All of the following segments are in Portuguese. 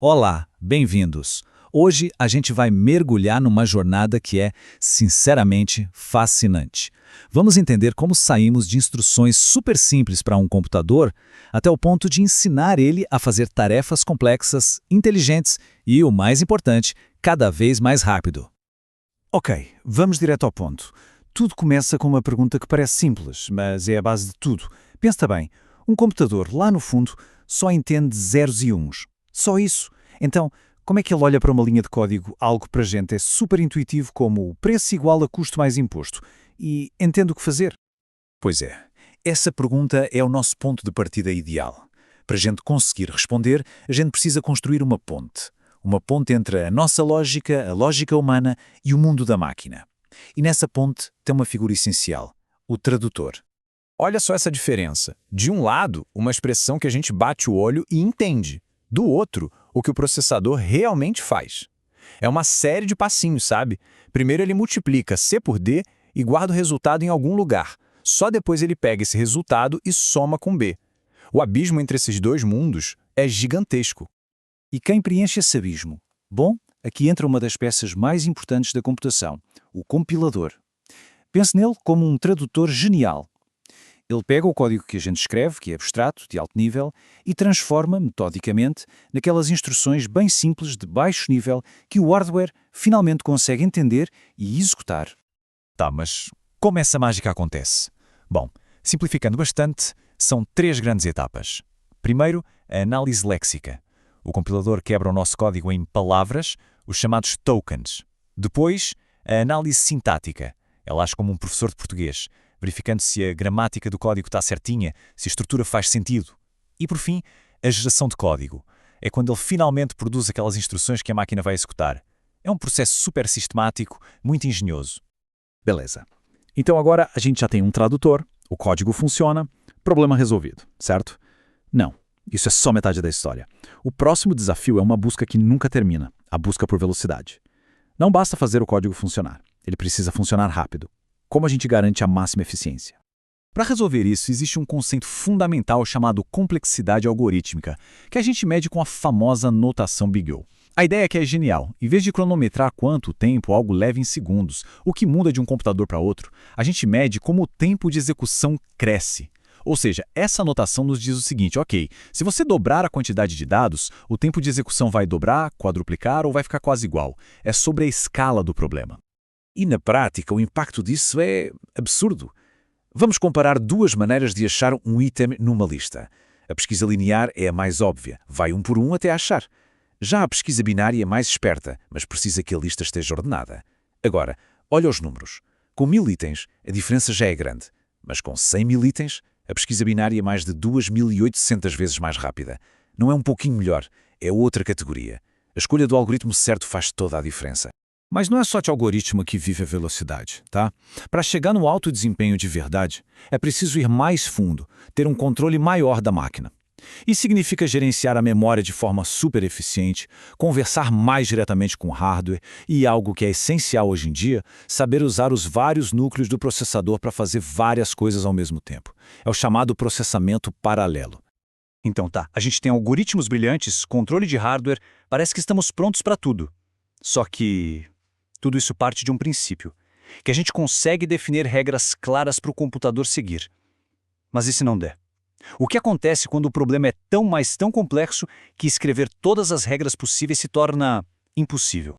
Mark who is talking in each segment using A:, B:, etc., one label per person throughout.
A: Olá, bem-vindos! Hoje a gente vai mergulhar numa jornada que é, sinceramente, fascinante. Vamos entender como saímos de instruções super simples para um computador até o ponto de ensinar ele a fazer tarefas complexas, inteligentes e, o mais importante, cada vez mais rápido.
B: Ok, vamos direto ao ponto. Tudo começa com uma pergunta que parece simples, mas é a base de tudo. Pensa bem, um computador, lá no fundo, só entende zeros e uns. Só isso. Então, como é que ele olha para uma linha de código, algo que para a gente é super intuitivo como preço igual a custo mais imposto, e entende o que fazer?
C: Pois é, essa pergunta é o nosso ponto de partida ideal. Para a gente conseguir responder, a gente precisa construir uma ponte. Uma ponte entre a nossa lógica, a lógica humana e o mundo da máquina. E nessa ponte tem uma figura essencial, o tradutor.
D: Olha só essa diferença. De um lado, uma expressão que a gente bate o olho e entende. Do outro, o que o processador realmente faz. É uma série de passinhos, sabe? Primeiro ele multiplica C por D e guarda o resultado em algum lugar. Só depois ele pega esse resultado e soma com B. O abismo entre esses dois mundos é gigantesco.
B: E quem preenche esse abismo? Bom, aqui entra uma das peças mais importantes da computação, o compilador. Pense nele como um tradutor genial. Ele pega o código que a gente escreve, que é abstrato, de alto nível, e transforma, metodicamente, naquelas instruções bem simples de baixo nível que o hardware finalmente consegue entender e executar.
C: Tá, mas como essa mágica acontece? Bom, simplificando bastante, são 3 grandes etapas. Primeiro, a análise léxica. O compilador quebra o nosso código em palavras, os chamados tokens. Depois, a análise sintática. Ela age como um professor de português, verificando se a gramática do código está certinha, se a estrutura faz sentido. E, por fim, a geração de código. É quando ele finalmente produz aquelas instruções que a máquina vai executar. É um processo super sistemático, muito engenhoso.
E: Beleza. Então agora a gente já tem um tradutor, o código funciona, problema resolvido, certo? Não, isso é só metade da história. O próximo desafio é uma busca que nunca termina, a busca por velocidade. Não basta fazer o código funcionar, ele precisa funcionar rápido. Como a gente garante a máxima eficiência?
A: Para resolver isso, existe um conceito fundamental chamado complexidade algorítmica, que a gente mede com a famosa notação Big O. A ideia é que é genial. Em vez de cronometrar quanto tempo algo leva em segundos, o que muda de um computador para outro, a gente mede como o tempo de execução cresce. Ou seja, essa notação nos diz o seguinte, ok, se você dobrar a quantidade de dados, o tempo de execução vai dobrar, quadruplicar ou vai ficar quase igual. É sobre a escala do problema.
C: E na prática, o impacto disso é absurdo. Vamos comparar 2 maneiras de achar um item numa lista. A pesquisa linear é a mais óbvia, vai um por um até achar. Já a pesquisa binária é mais esperta, mas precisa que a lista esteja ordenada. Agora, olha os números. Com 1000 itens, a diferença já é grande, mas com 100.000 itens, a pesquisa binária é mais de 2.800 vezes mais rápida. Não é um pouquinho melhor, é outra categoria. A escolha do algoritmo certo faz toda a diferença.
B: Mas não é só de algoritmo que vive a velocidade, tá? Para chegar no alto desempenho de verdade, é preciso ir mais fundo, ter um controle maior da máquina. Isso significa gerenciar a memória de forma super eficiente, conversar mais diretamente com o hardware e, algo que é essencial hoje em dia, saber usar os vários núcleos do processador para fazer várias coisas ao mesmo tempo. É o chamado processamento paralelo. Então tá, a gente tem algoritmos brilhantes, controle de hardware, parece que estamos prontos para tudo. Só que tudo isso parte de um princípio, que a gente consegue definir regras claras para o computador seguir. Mas e se não der? O que acontece quando o problema é tão, mas tão complexo que escrever todas as regras possíveis se torna impossível?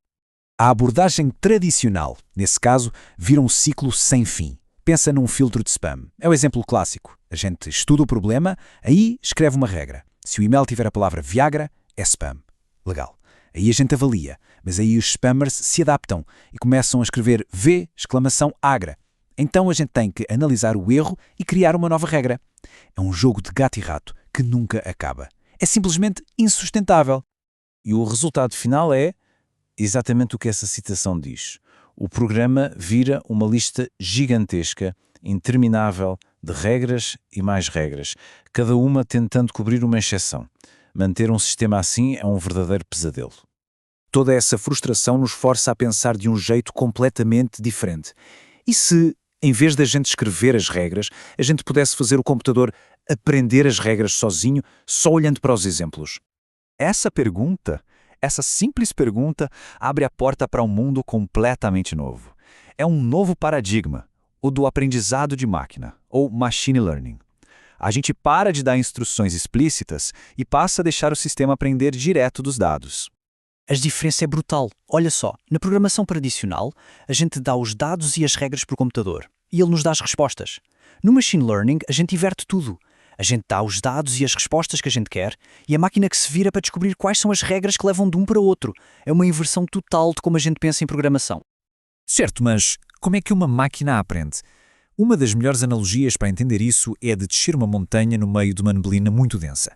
C: A abordagem tradicional, nesse caso, vira um ciclo sem fim. Pensa num filtro de spam. É o exemplo clássico. A gente estuda o problema, aí escreve uma regra. Se o e-mail tiver a palavra Viagra, é spam. Legal. Aí a gente avalia, mas aí os spammers se adaptam e começam a escrever V!Agra. Então a gente tem que analisar o erro e criar uma nova regra. É um jogo de gato e rato que nunca acaba. É simplesmente insustentável.
B: E o resultado final é exatamente o que essa citação diz. O programa vira uma lista gigantesca, interminável, de regras e mais regras, cada uma tentando cobrir uma exceção. Manter um sistema assim é um verdadeiro pesadelo.
C: Toda essa frustração nos força a pensar de um jeito completamente diferente. E se, em vez da gente escrever as regras, a gente pudesse fazer o computador aprender as regras sozinho, só olhando para os exemplos?
B: Essa pergunta
E: Essa simples pergunta abre a porta para um mundo completamente novo. É um novo paradigma, o do aprendizado de máquina, ou machine learning. A gente para de dar instruções explícitas e passa a deixar o sistema aprender direto dos dados.
F: A diferença é brutal. Olha só, na programação tradicional, a gente dá os dados e as regras para o computador, e ele nos dá as respostas. No machine learning, a gente inverte tudo. A gente dá os dados e as respostas que a gente quer, e a máquina que se vira para descobrir quais são as regras que levam de um para o outro. É uma inversão total de como a gente pensa em programação.
C: Certo, mas como é que uma máquina aprende? Uma das melhores analogias para entender isso é a de descer uma montanha no meio de uma neblina muito densa.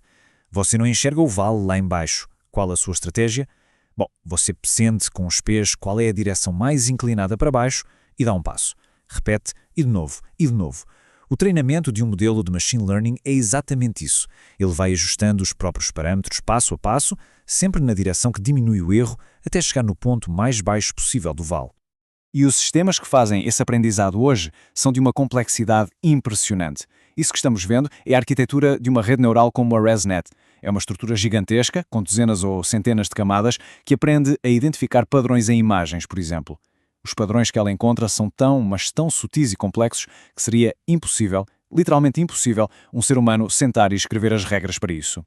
C: Você não enxerga o vale lá embaixo. Qual a sua estratégia? Bom, você sente com os pés qual é a direção mais inclinada para baixo e dá um passo. Repete e de novo, e de novo. O treinamento de um modelo de machine learning é exatamente isso. Ele vai ajustando os próprios parâmetros passo a passo, sempre na direção que diminui o erro, até chegar no ponto mais baixo possível do vale.
D: E os sistemas que fazem esse aprendizado hoje são de uma complexidade impressionante. Isso que estamos vendo é a arquitetura de uma rede neural como a ResNet. É uma estrutura gigantesca, com dezenas ou centenas de camadas, que aprende a identificar padrões em imagens, por exemplo. Os padrões que ela encontra são mas tão sutis e complexos que seria impossível, literalmente impossível, um ser humano sentar e escrever as regras para isso.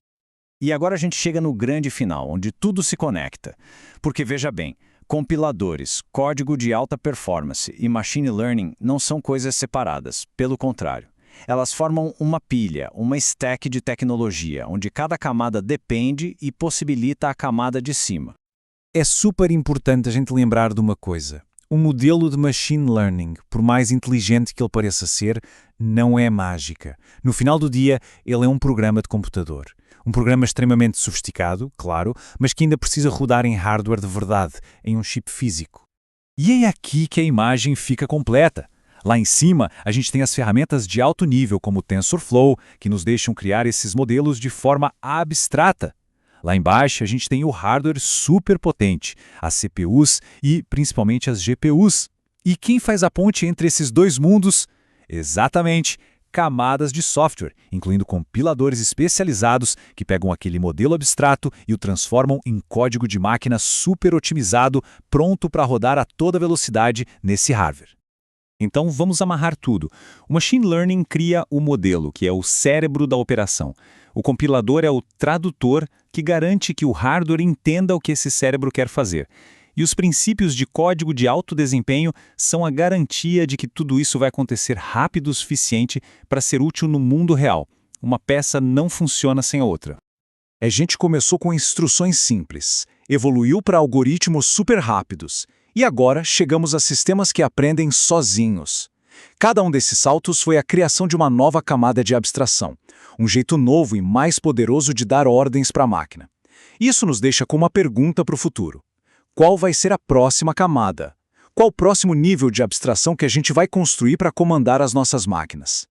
E: E agora a gente chega no grande final, onde tudo se conecta. Porque veja bem, compiladores, código de alta performance e machine learning não são coisas separadas, pelo contrário. Elas formam uma pilha, uma stack de tecnologia, onde cada camada depende e possibilita a camada de cima.
C: É super importante a gente lembrar de uma coisa. Um modelo de machine learning, por mais inteligente que ele pareça ser, não é mágica. No final do dia, ele é um programa de computador. Um programa extremamente sofisticado, claro, mas que ainda precisa rodar em hardware de verdade, em um chip físico. E é aqui que a imagem fica completa. Lá em cima, a gente tem as ferramentas de alto nível, como o TensorFlow, que nos deixam criar esses modelos de forma abstrata. Lá embaixo, a gente tem o hardware super potente, as CPUs e, principalmente, as GPUs. E quem faz a ponte entre esses dois mundos? Exatamente, camadas de software, incluindo compiladores especializados que pegam aquele modelo abstrato e o transformam em código de máquina super otimizado, pronto para rodar a toda velocidade nesse hardware. Então, vamos amarrar tudo. O machine learning cria o modelo, que é o cérebro da operação. O compilador é o tradutor que garante que o hardware entenda o que esse cérebro quer fazer. E os princípios de código de alto desempenho são a garantia de que tudo isso vai acontecer rápido o suficiente para ser útil no mundo real. Uma peça não funciona sem a outra.
B: A gente começou com instruções simples, evoluiu para algoritmos super rápidos, e agora chegamos a sistemas que aprendem sozinhos. Cada um desses saltos foi a criação de uma nova camada de abstração, um jeito novo e mais poderoso de dar ordens para a máquina. Isso nos deixa com uma pergunta para o futuro. Qual vai ser a próxima camada? Qual o próximo nível de abstração que a gente vai construir para comandar as nossas máquinas?